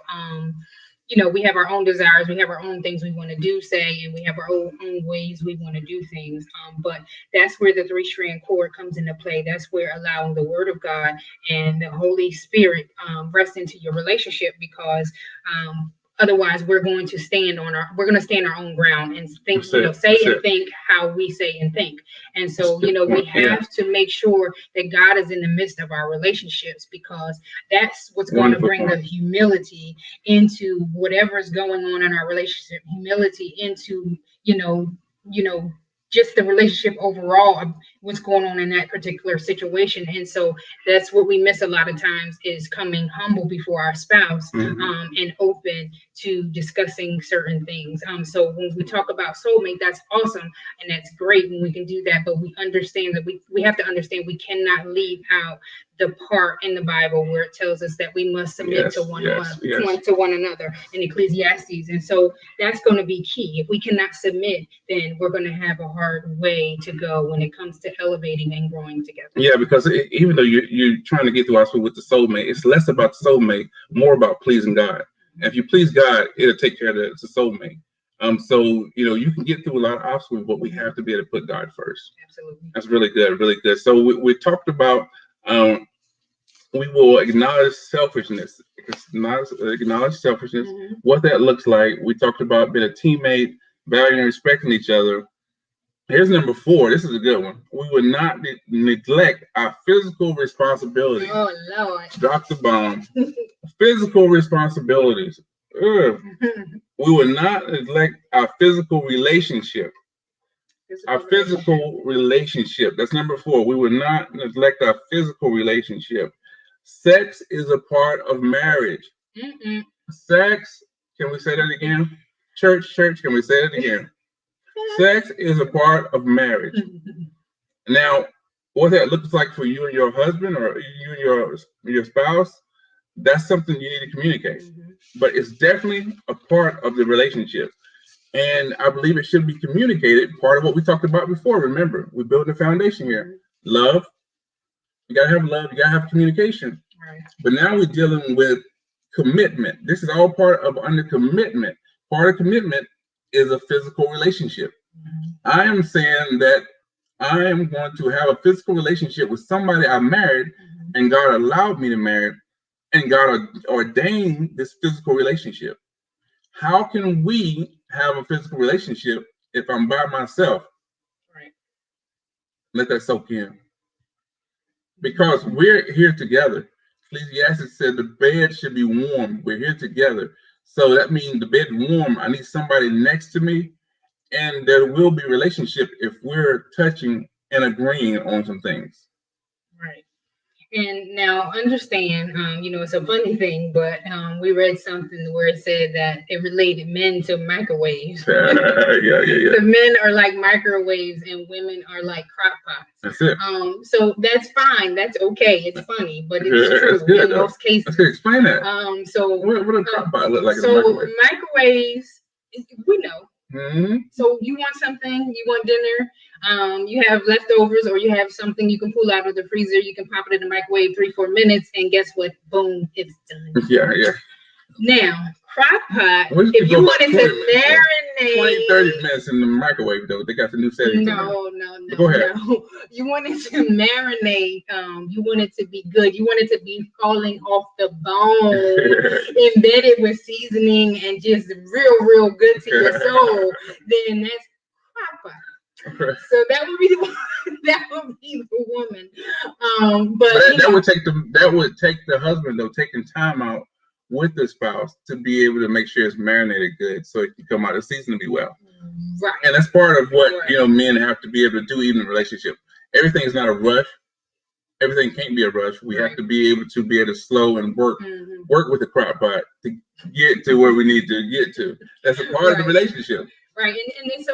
we have our own desires, we have our own things we want to do, say, and we have our own ways we want to do things. But that's where the 3-strand cord comes into play. That's where allowing the Word of God and the Holy Spirit rest into your relationship, because otherwise we're going to stand our own ground and think, say and think how we say and think. And so, we have to make sure that God is in the midst of our relationships, because that's what's going to bring the humility into whatever is going on in our relationship, humility into, just the relationship overall of what's going on in that particular situation. And so that's what we miss a lot of times, is coming humble before our spouse, and open to discussing certain things. So when we talk about soulmate, that's awesome and that's great when we can do that, but we understand that we have to understand we cannot leave out the part in the Bible where it tells us that we must submit to one another in Ecclesiastes. And so that's going to be key. If we cannot submit, then we're going to have a hard way to go when it comes to elevating and growing together. Yeah, because even though you're trying to get through also with the soulmate, it's less about the soulmate, more about pleasing God. And if you please God, it'll take care of the soulmate. So you can get through a lot of obstacles, but we have to be able to put God first. Absolutely. That's really good, really good. So we talked about we will acknowledge selfishness. Acknowledge selfishness. What that looks like. We talked about being a teammate, valuing and respecting each other. Here's number 4. This is a good one. We will not neglect our physical responsibilities. Oh, Lord. Drop the bomb. Physical responsibilities. We will not neglect our physical relationship. Our physical relationship. That's number 4. We will not neglect our physical relationship. Sex is a part of marriage. Sex, can we say that again? Church, can we say it again? Sex is a part of marriage. Now, what that looks like for you and your husband, or you and your spouse, that's something you need to communicate. But it's definitely a part of the relationship. And I believe it should be communicated. Part of what we talked about before. Remember, we're building a foundation here. Love. You got to have love. You got to have communication. Right. But now we're dealing with commitment. This is all part of under commitment. Part of commitment is a physical relationship. I am saying that I am going to have a physical relationship with somebody I married, and God allowed me to marry, and God ordained this physical relationship. How can we have a physical relationship if I'm by myself? Right. Let that soak in. Because we're here together. Ecclesiastes said the bed should be warm. We're here together. So that means the bed warm. I need somebody next to me. And there will be relationship if we're touching and agreeing on some things. Right. And now understand, it's a funny thing, but we read something where it said that it related men to microwaves. Yeah. The men are like microwaves and women are like crock pots. That's it. So that's fine. That's okay. It's funny, but it's true in most cases. Let's explain that. So what a crock pot look like? So microwaves, we know. Mm-hmm. So you want something, you want dinner, you have leftovers, or you have something you can pull out of the freezer, you can pop it in the microwave 3-4 minutes, and guess what? Boom, it's done. Yeah, yeah. Now, crock pot, Well, if you wanted to marinate 20-30 minutes in the microwave, though. They got the new settings. No. Go ahead. No. You want it to marinate. You want it to be good. You want it to be falling off the bone, embedded with seasoning and just real good to your soul. Then that's crock pot. Okay. So that would be the woman. But that would take the husband, though, taking time out with the spouse to be able to make sure it's marinated good, so it can come out of seasonably well. Right. And that's part of what men have to be able to do, even in a relationship. Everything is not a rush. Everything can't be a rush. We have to be able to slow and work with the crock pot to get to where we need to get to. That's a part of the relationship. Right, and so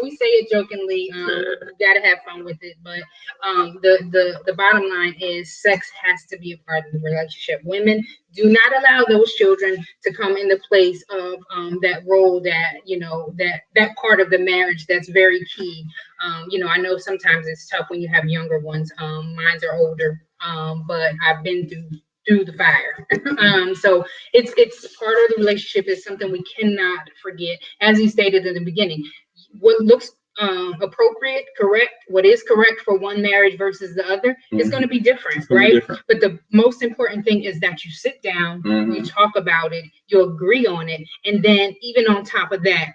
we say it jokingly. You gotta have fun with it, but the bottom line is sex has to be a part of the relationship. Women, do not allow those children to come in the place of that role that part of the marriage that's very key. I know sometimes it's tough when you have younger ones. Mine are older, but I've been through the fire. So it's part of the relationship. Is something we cannot forget. As you stated in the beginning, what looks appropriate, correct, what is correct for one marriage versus the other is going to be different, right? But the most important thing is that you sit down, you talk about it, you agree on it, and then even on top of that,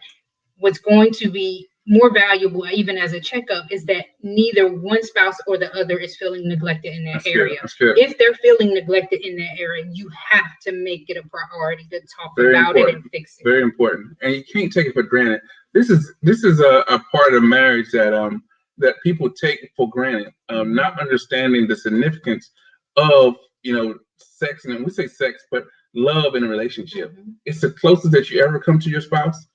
what's going to be more valuable, even as a checkup, is that neither one spouse or the other is feeling neglected in that area. If they're feeling neglected in that area, you have to make it a priority to talk about it and fix it. Very important, and you can't take it for granted. This is a part of marriage that people take for granted, not understanding the significance of sex, and we say sex, but love in a relationship. It's the closest that you ever come to your spouse.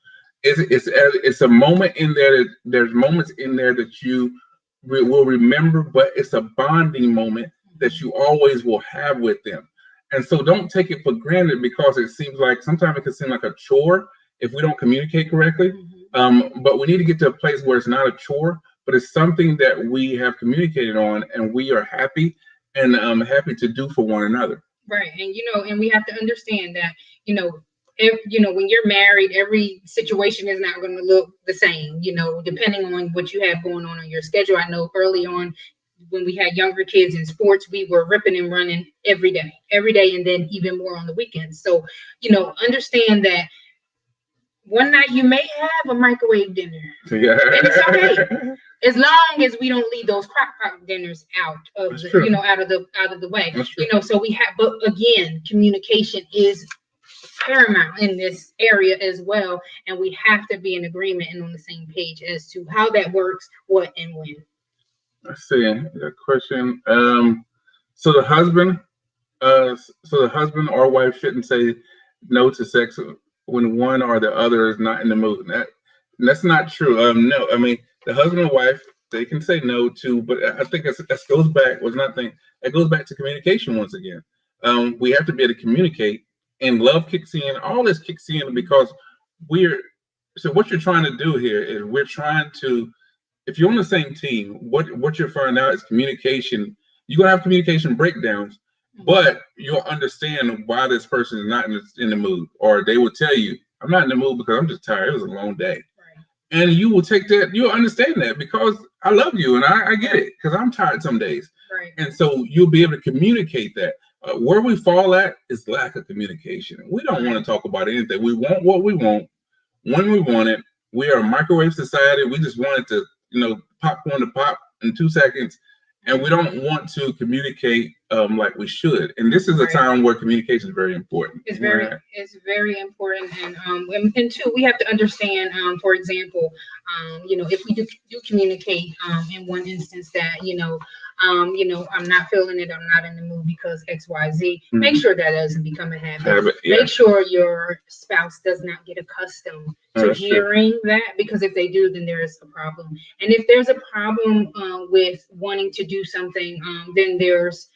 It's a moment in there. There's moments in there that you will remember, but it's a bonding moment that you always will have with them. And so don't take it for granted, because it seems like sometimes it can seem like a chore if we don't communicate correctly. But we need to get to a place where it's not a chore, but it's something that we have communicated on, and we are happy and happy to do for one another. Right, and we have to understand that when you're married, every situation is not going to look the same, depending on what you have going on your schedule. I know early on when we had younger kids in sports, we were ripping and running every day, and then even more on the weekends. So, understand that one night you may have a microwave dinner. Yeah. And it's okay. As long as we don't leave those crock pot dinners out of out of the way. So we have, but again, communication is paramount in this area as well, and we have to be in agreement and on the same page as to how that works, what and when. Let's see a question. So the husband or wife shouldn't say no to sex when one or the other is not in the mood. That's not true. No, I mean the husband and wife, they can say no to, but I think that goes back. It goes back to communication once again. We have to be able to communicate. And love kicks in. All this kicks in because so what you're trying to do here is we're trying to, if you're on the same team, what you're finding out is communication. You're going to have communication breakdowns, but you'll understand why this person is not in the mood. Or they will tell you, I'm not in the mood because I'm just tired. It was a long day. Right. And you will take that, you'll understand that because I love you and I get it because I'm tired some days. Right. And so you'll be able to communicate that. Where we fall at is lack of communication. We don't want to talk about anything. We want what we want when we want it. We are a microwave society. We just want it to, popcorn to pop in 2 seconds, and we don't want to communicate like we should. And this is a time where communication is very important. It's very important, and two, we have to understand. For example, if we do communicate in one instance that I'm not feeling it, I'm not in the mood because X, Y, Z. Make sure that doesn't become a habit. Make sure your spouse does not get accustomed to hearing that, because if they do, then there is a problem. And if there's a problem with wanting to do something, then there's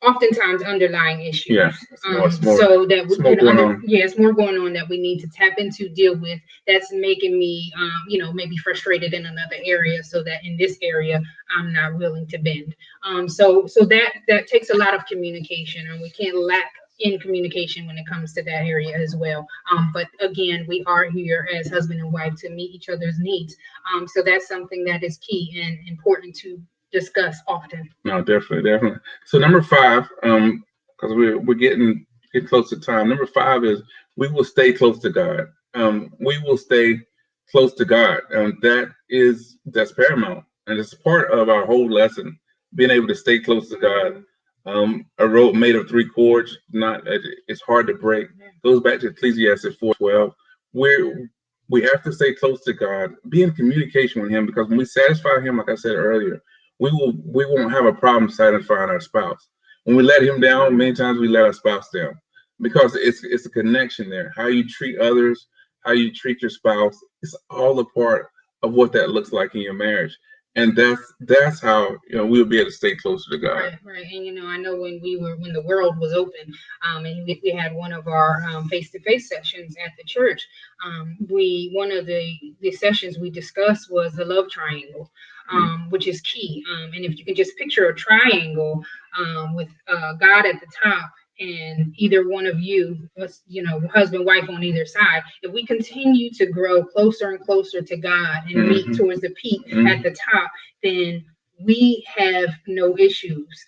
oftentimes underlying issues. Yeah. So that we, it's more going on that we need to tap into, deal with. That's making me, maybe frustrated in another area, so that in this area I'm not willing to bend. So that takes a lot of communication, and we can't lack in communication when it comes to that area as well. But again, we are here as husband and wife to meet each other's needs. So that's something that is key and important to discuss often. No, definitely. So number 5, because we're getting close to time. Number 5 is we will stay close to God. We will stay close to God. That's paramount, and it's part of our whole lesson. Being able to stay close to God. A rope made of 3 cords, it's hard to break. Goes back to Ecclesiastes 4:12. We have to stay close to God, be in communication with Him, because when we satisfy Him, like I said earlier, we won't have a problem satisfying our spouse. When we let Him down, many times we let our spouse down, because it's a connection there. How you treat others, how you treat your spouse, it's all a part of what that looks like in your marriage. And that's how we'll be able to stay closer to God. Right. And I know when the world was open, and we had one of our face-to-face sessions at the church, one of the sessions we discussed was the love triangle, which is key. And if you can just picture a triangle with God at the top, and either one of you, husband, wife on either side, if we continue to grow closer and closer to God and meet towards the peak at the top, then we have no issues.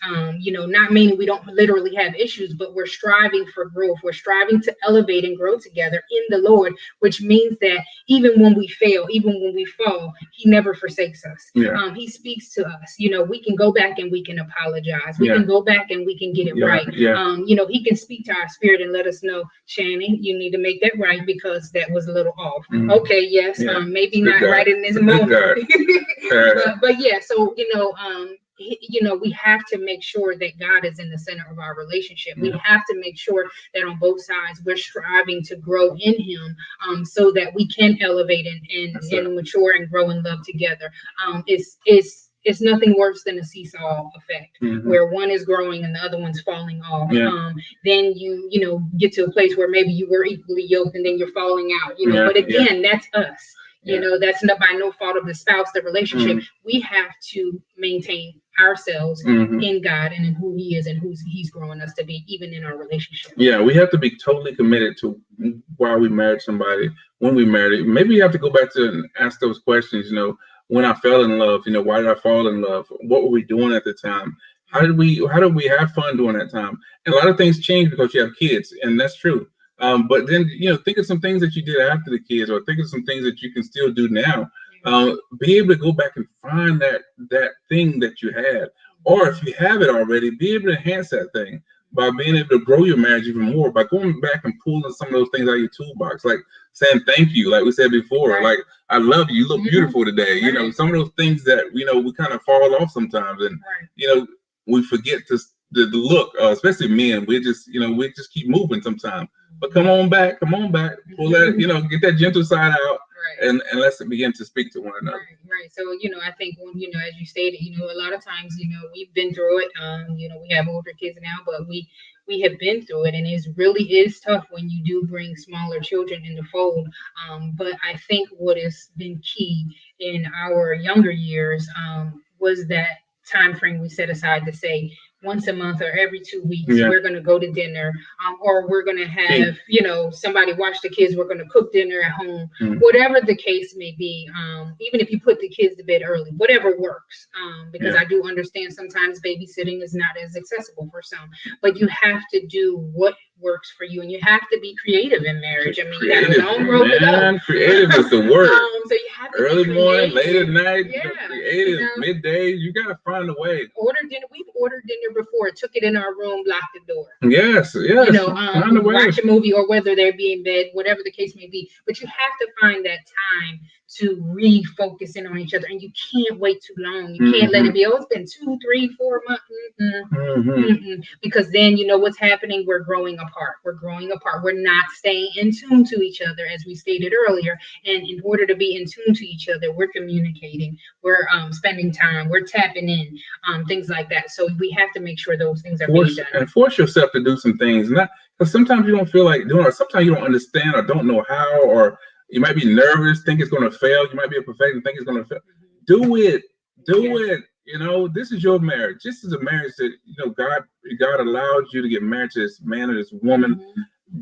Not meaning we don't literally have issues, but we're striving for growth. We're striving to elevate and grow together in the Lord, which means that even when we fail, even when we fall, He never forsakes us. Yeah. He speaks to us. We can go back and we can apologize. We can go back and we can get it right. Yeah. He can speak to our spirit and let us know, Shannon, you need to make that right because that was a little off. Okay, yes, maybe not right in this moment. but yeah, so we have to make sure that God is in the center of our relationship. We have to make sure that on both sides we're striving to grow in Him, so that we can elevate and mature and grow in love together. It's nothing worse than a seesaw effect, where one is growing and the other one's falling off. Then you get to a place where maybe you were equally yoked and then you're falling out. But again, that's us. That's not by no fault of the spouse, the relationship. We have to maintain ourselves in God and in who He is and who He's growing us to be, even in our relationship. Yeah, we have to be totally committed to why we married somebody, when we married. Maybe you have to go back to and ask those questions. When I fell in love, why did I fall in love? What were we doing at the time? How did we have fun during that time? And a lot of things change because you have kids, and that's true. But then, think of some things that you did after the kids, or think of some things that you can still do now. Be able to go back and find that thing that you had, or if you have it already, be able to enhance that thing by being able to grow your marriage even more, by going back and pulling some of those things out of your toolbox, like saying thank you, like we said before, like I love you, you look beautiful today. Some of those things that we kind of fall off sometimes, and we forget to look, especially men. We just keep moving sometimes. But come on back, pull that, get that gentle side out, and let's begin to speak to one another. Right. So, I think when, as you stated, a lot of times, we've been through it. We have older kids now, but we have been through it, and it really is tough when you do bring smaller children in the fold. But I think what has been key in our younger years was that time frame we set aside to say, once a month or every 2 weeks, we're going to go to dinner, or we're going to have, somebody watch the kids. We're going to cook dinner at home, whatever the case may be. Even if you put the kids to bed early, whatever works. Because I do understand sometimes babysitting is not as accessible for some, but you have to do what works for you, and you have to be creative in marriage. I mean, you have a long road to go. Creative is the word. So you have to early morning, late at night, creative, midday. You got to find a way. Order dinner. We've ordered dinner before, took it in our room, locked the door. Yes. Watch a movie, or whether they're being in bed, whatever the case may be. But you have to find that time to refocus in on each other, and you can't wait too long. You can't let it be, it's been 2, 3, 4 months. Because then what's happening. We're growing apart. We're not staying in tune to each other, as we stated earlier. And in order to be in tune to each other, we're communicating. We're spending time. We're tapping in. Things like that. So we have to to make sure those things are being done. And force yourself to do some things. Not because sometimes you don't feel like doing it, or sometimes you don't understand or don't know how, or you might be nervous, think it's going to fail. You might be a perfectionist, think it's going to fail. Do it. Do it. You know, this is your marriage. This is a marriage that, you know, God allowed you to get married to this man or this woman.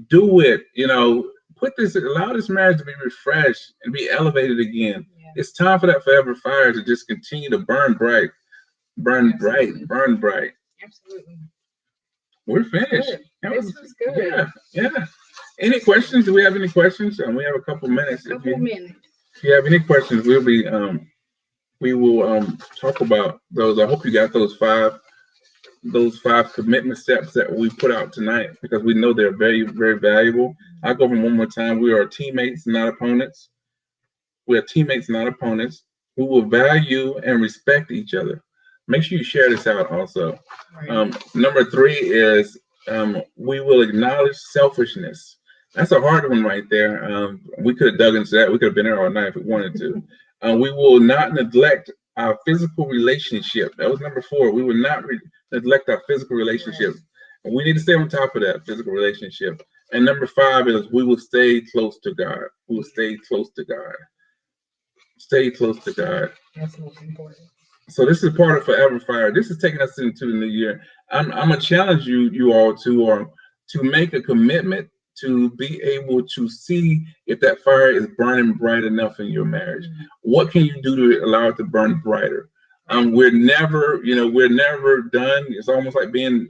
Do it. You know, allow this marriage to be refreshed and be elevated again. It's time for that forever fire to just continue to burn bright. Burn bright. Absolutely. We're finished. This was good. Yeah. Any questions? Do we have any questions? We have a couple minutes. If you have any questions, we will talk about those. I hope you got those five commitment steps that we put out tonight, because we know they're very, very valuable. I'll go over them one more time. We are teammates, not opponents. We are teammates, not opponents. We will value and respect each other. Make sure you share this out also. Number 3 is we will acknowledge selfishness. That's a hard one right there. We could have dug into that. We could have been there all night if we wanted to. We will not neglect our physical relationship. That was number 4. We will not neglect our physical relationship. And we need to stay on top of that physical relationship. And number 5 is we will stay close to God. We will stay close to God. Stay close to God. That's most important. So this is part of Forever Fire. This is taking us into the new year. I'm gonna challenge you all to make a commitment to be able to see if that fire is burning bright enough in your marriage. What can you do to allow it to burn brighter? We're never done. It's almost like being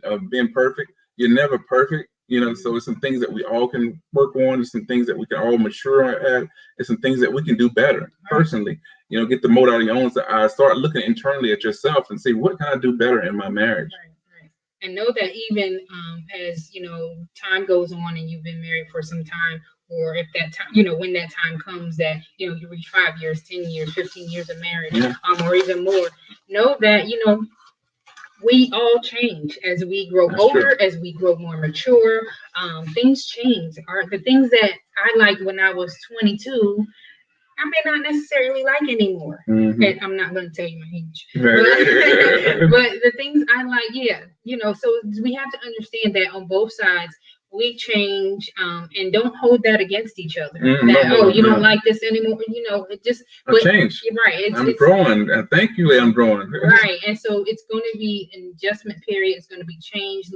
perfect. You're never perfect. You know, so it's some things that we all can work on. It's some things that we can all mature at. It's some things that we can do better personally. You know, get the mold out of your own eyes. Start looking internally at yourself and say, what can I do better in my marriage? Right. And know that even as, you know, time goes on and you've been married for some time, or if that time, you know, when that time comes that, you know, you reach 5 years, 10 years, 15 years of marriage, or even more, know that, you know, we all change as we grow older, as we grow more mature. Things change. The things that I liked when I was 22, I may not necessarily like anymore. And I'm not going to tell you my age. But the things I like, you know, so we have to understand that on both sides, we change, and don't hold that against each other. You don't like this anymore. You know, it just change. Right. I'm growing. Thankfully, I'm growing. Right. And so it's going to be an adjustment period. It's going to be changed.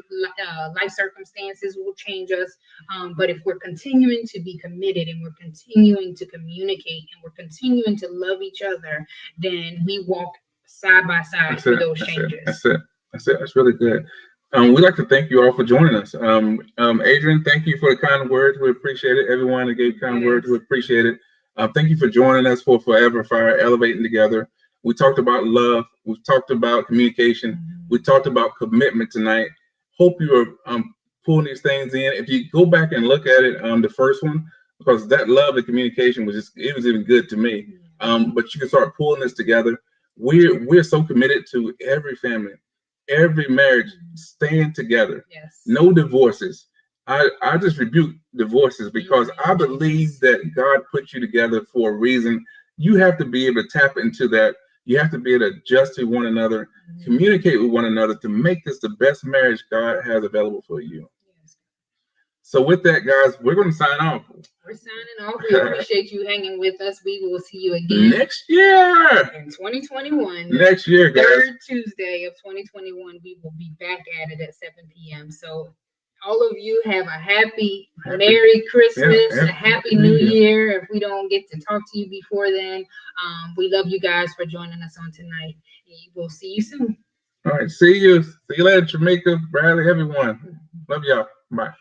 Life circumstances will change us. But if we're continuing to be committed, and we're continuing to communicate, and we're continuing to love each other, then we walk side by side through those changes. That's it. That's really good. We'd like to thank you all for joining us. Adrian, thank you for the kind words. We appreciate it. Everyone that gave kind words, we appreciate it. Thank you for joining us for Forever Fire, Elevating Together. We talked about love. We've talked about communication. We talked about commitment tonight. Hope you are pulling these things in. If you go back and look at it, the first one, because that love and communication was even good to me. But you can start pulling this together. We're so committed to every family, every marriage, staying together. No divorces. I just rebuke divorces, because I believe that God put you together for a reason. You have to be able to tap into that. You have to be able to adjust to one another, communicate with one another to make this the best marriage God has available for you. So with that, guys, we're going to sign off. We're signing off. We appreciate you hanging with us. We will see you again next year in 2021. Next year, guys. Third Tuesday of 2021, we will be back at it at 7 p.m. So all of you have a happy Merry Christmas, a Happy New Year. If we don't get to talk to you before then, we love you guys for joining us on tonight. We'll see you soon. All right. See you later, Jamaica, Bradley, everyone. Love y'all. Bye.